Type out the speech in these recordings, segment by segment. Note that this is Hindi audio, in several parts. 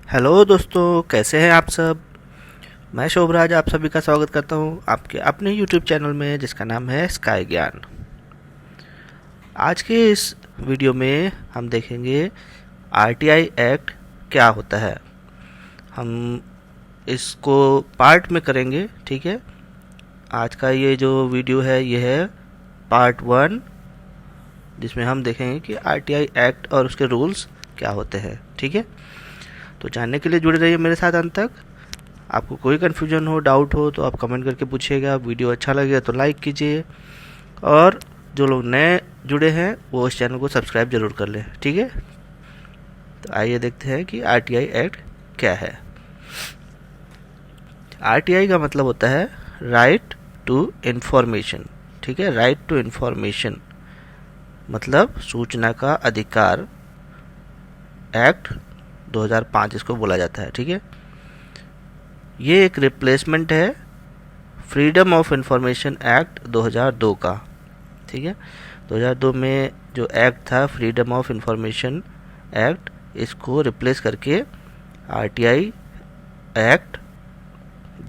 हेलो दोस्तों, कैसे हैं आप सब। मैं शोभराज आप सभी का स्वागत करता हूं आपके अपने यूट्यूब चैनल में जिसका नाम है स्काई ज्ञान। आज के इस वीडियो में हम देखेंगे आरटीआई एक्ट क्या होता है। हम इसको पार्ट में करेंगे, ठीक है। आज का ये जो वीडियो है ये है पार्ट 1, जिसमें हम देखेंगे कि आरटीआई एक्ट और उसके रूल्स क्या होते हैं, ठीक है। तो जानने के लिए जुड़े रहिए मेरे साथ अंत तक। आपको कोई कन्फ्यूजन हो, डाउट हो तो आप कमेंट करके पूछिएगा। वीडियो अच्छा लगेगा तो लाइक कीजिए, और जो लोग नए जुड़े हैं वो इस चैनल को सब्सक्राइब जरूर कर लें, ठीक है। तो आइए देखते हैं कि आरटीआई एक्ट क्या है। आरटीआई का मतलब होता है राइट टू इंफॉर्मेशन, ठीक है। राइट टू इंफॉर्मेशन मतलब सूचना का अधिकार एक्ट 2005 इसको बोला जाता है, ठीक है। ये एक रिप्लेसमेंट है फ्रीडम ऑफ इंफॉर्मेशन एक्ट 2002 का, ठीक है। 2002 में जो एक्ट था फ्रीडम ऑफ इंफॉर्मेशन एक्ट, इसको रिप्लेस करके आरटीआई एक्ट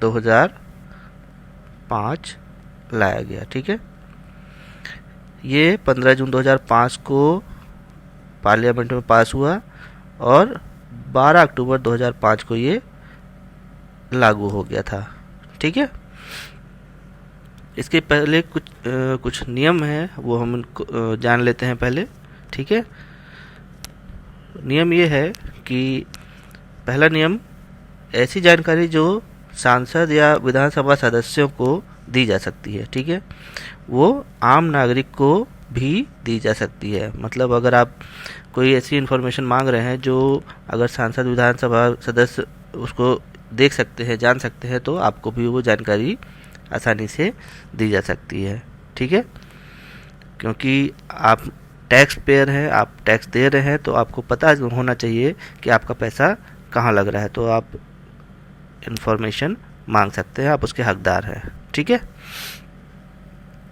2005 लाया गया, ठीक है। ये 15 जून 2005 को पार्लियामेंट में पास हुआ और 12 अक्टूबर 2005 को ये लागू हो गया था, ठीक है। इसके पहले कुछ नियम हैं, वो हम जान लेते हैं पहले, ठीक है। नियम ये है कि पहला नियम, ऐसी जानकारी जो सांसद या विधानसभा सदस्यों को दी जा सकती है, ठीक है, वो आम नागरिक को भी दी जा सकती है। मतलब अगर आप कोई ऐसी इन्फॉर्मेशन मांग रहे हैं जो अगर सांसद विधानसभा सदस्य उसको देख सकते हैं, जान सकते हैं, तो आपको भी वो जानकारी आसानी से दी जा सकती है, ठीक है। क्योंकि आप टैक्स पेयर हैं, आप टैक्स दे रहे हैं, तो आपको पता होना चाहिए कि आपका पैसा कहाँ लग रहा है, तो आप इंफॉर्मेशन मांग सकते हैं, आप उसके हकदार हैं, ठीक है।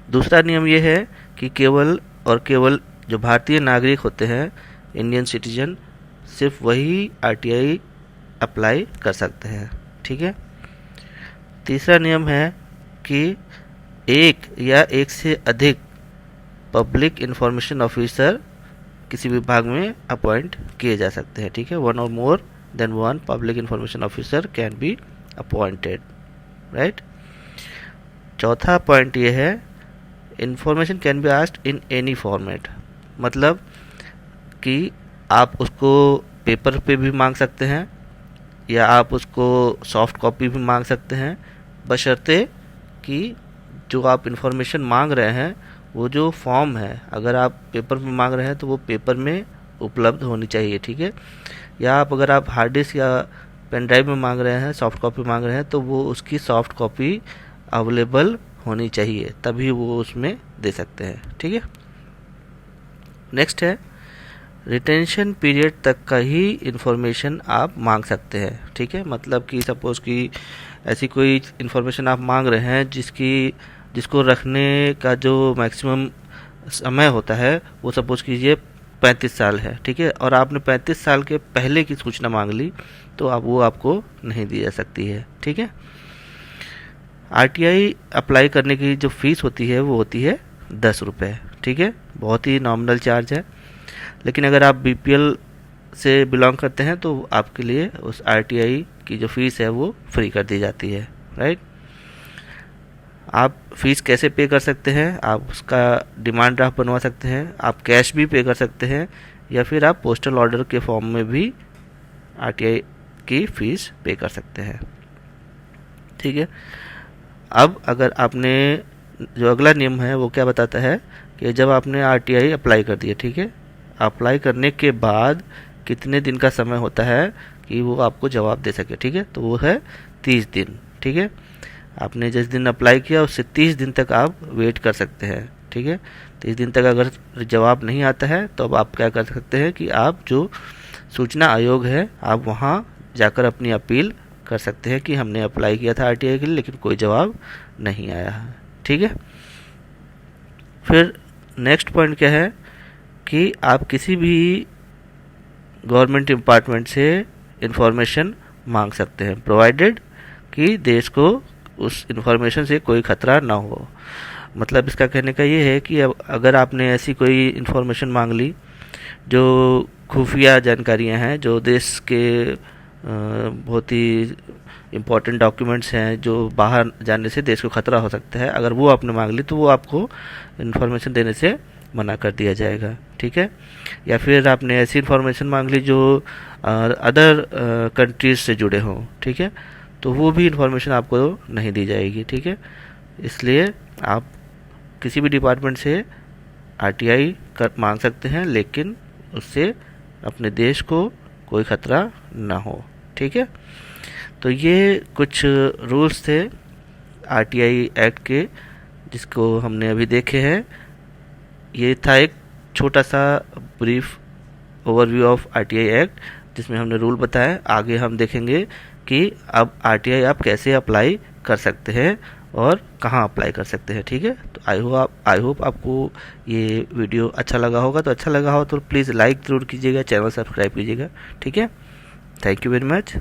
दूसरा नियम ये है कि केवल और केवल जो भारतीय नागरिक होते हैं, इंडियन सिटीजन, सिर्फ वही आरटीआई अप्लाई कर सकते हैं, ठीक है। तीसरा नियम है कि एक या एक से अधिक पब्लिक इंफॉर्मेशन ऑफिसर किसी विभाग में अपॉइंट किए जा सकते हैं, ठीक है। वन और more than one public information officer can be appointed, right. चौथा पॉइंट ये है, information can be asked in any format, मतलब कि आप उसको पेपर पे भी मांग सकते हैं या आप उसको सॉफ्ट कॉपी भी मांग सकते हैं, बशर्ते कि जो आप इंफॉर्मेशन मांग रहे हैं वो जो फॉर्म है, अगर आप पेपर में मांग रहे हैं तो वो पेपर में उपलब्ध होनी चाहिए, ठीक है। या आप अगर आप हार्ड डिस्क या पेन ड्राइव में मांग रहे हैं, सॉफ्ट कॉपी मांग रहे हैं, तो वो उसकी सॉफ्ट कॉपी अवेलेबल होनी चाहिए, तभी वो उसमें दे सकते हैं, ठीक है। नेक्स्ट है, रिटेंशन पीरियड तक का ही इन्फॉर्मेशन आप मांग सकते हैं, ठीक है। मतलब कि सपोज़ कि ऐसी कोई इन्फॉर्मेशन आप मांग रहे हैं जिसको रखने का जो मैक्सिमम समय होता है वो सपोज़ कीजिए 35 साल है, ठीक है, और आपने 35 साल के पहले की सूचना मांग ली, तो वो आपको नहीं दी जा सकती है, ठीक है। आरटीआई अप्लाई करने की जो फीस होती है वो होती है 10 रुपये, ठीक है। बहुत ही नॉमिनल चार्ज है, लेकिन अगर आप बीपीएल से बिलोंग करते हैं तो आपके लिए उस आरटीआई की जो फीस है वो फ्री कर दी जाती है, राइट। आप फीस कैसे पे कर सकते हैं, आप उसका डिमांड ड्राफ्ट बनवा सकते हैं, आप कैश भी पे कर सकते हैं, या फिर आप पोस्टल ऑर्डर के फॉर्म में भी आरटीआई की फ़ीस पे कर सकते हैं, ठीक है। अब अगर आपने, जो अगला नियम है वो क्या बताता है कि जब आपने आरटीआई अप्लाई कर दिया, ठीक है, अप्लाई करने के बाद कितने दिन का समय होता है कि वो आपको जवाब दे सके, ठीक है। तो वो है 30 दिन, ठीक है। आपने जिस दिन अप्लाई किया उससे 30 दिन तक आप वेट कर सकते हैं, ठीक है। 30 दिन तक अगर जवाब नहीं आता है तो अब आप क्या कर सकते हैं कि आप जो सूचना आयोग है, आप वहाँ जाकर अपनी अपील कर सकते हैं कि हमने अप्लाई किया था आरटीआई के लिए लेकिन कोई जवाब नहीं आया है, ठीक है। फिर नेक्स्ट पॉइंट क्या है कि आप किसी भी गवर्नमेंट डिपार्टमेंट से इंफॉर्मेशन मांग सकते हैं, प्रोवाइडेड कि देश को उस इंफॉर्मेशन से कोई खतरा ना हो। मतलब इसका कहने का ये है कि अब अगर आपने ऐसी कोई इंफॉर्मेशन मांग ली जो खुफिया जानकारियां हैं, जो देश के बहुत ही इम्पोर्टेंट डॉक्यूमेंट्स हैं, जो बाहर जाने से देश को खतरा हो सकता है, अगर वो आपने मांग ली तो वो आपको इन्फॉर्मेशन देने से मना कर दिया जाएगा, ठीक है। या फिर आपने ऐसी इन्फॉर्मेशन मांग ली जो अदर कंट्रीज से जुड़े हों, ठीक है, तो वो भी इन्फॉर्मेशन आपको नहीं दी जाएगी, ठीक है। इसलिए आप किसी भी डिपार्टमेंट से आरटीआई कर मांग सकते हैं, लेकिन उससे अपने देश को कोई खतरा ना हो, ठीक है। तो ये कुछ रूल्स थे आरटीआई एक्ट के, जिसको हमने अभी देखे हैं। ये था एक छोटा सा brief overview of RTI act, जिसमें हमने रूल बताया। आगे हम देखेंगे कि अब आरटीआई आप कैसे अप्लाई कर सकते हैं और कहाँ अप्लाई कर सकते हैं, ठीक है। तो आई होप आपको ये वीडियो अच्छा लगा होगा। तो अच्छा लगा हो तो प्लीज़ लाइक ज़रूर कीजिएगा, चैनल सब्सक्राइब कीजिएगा, ठीक है। Thank you very much.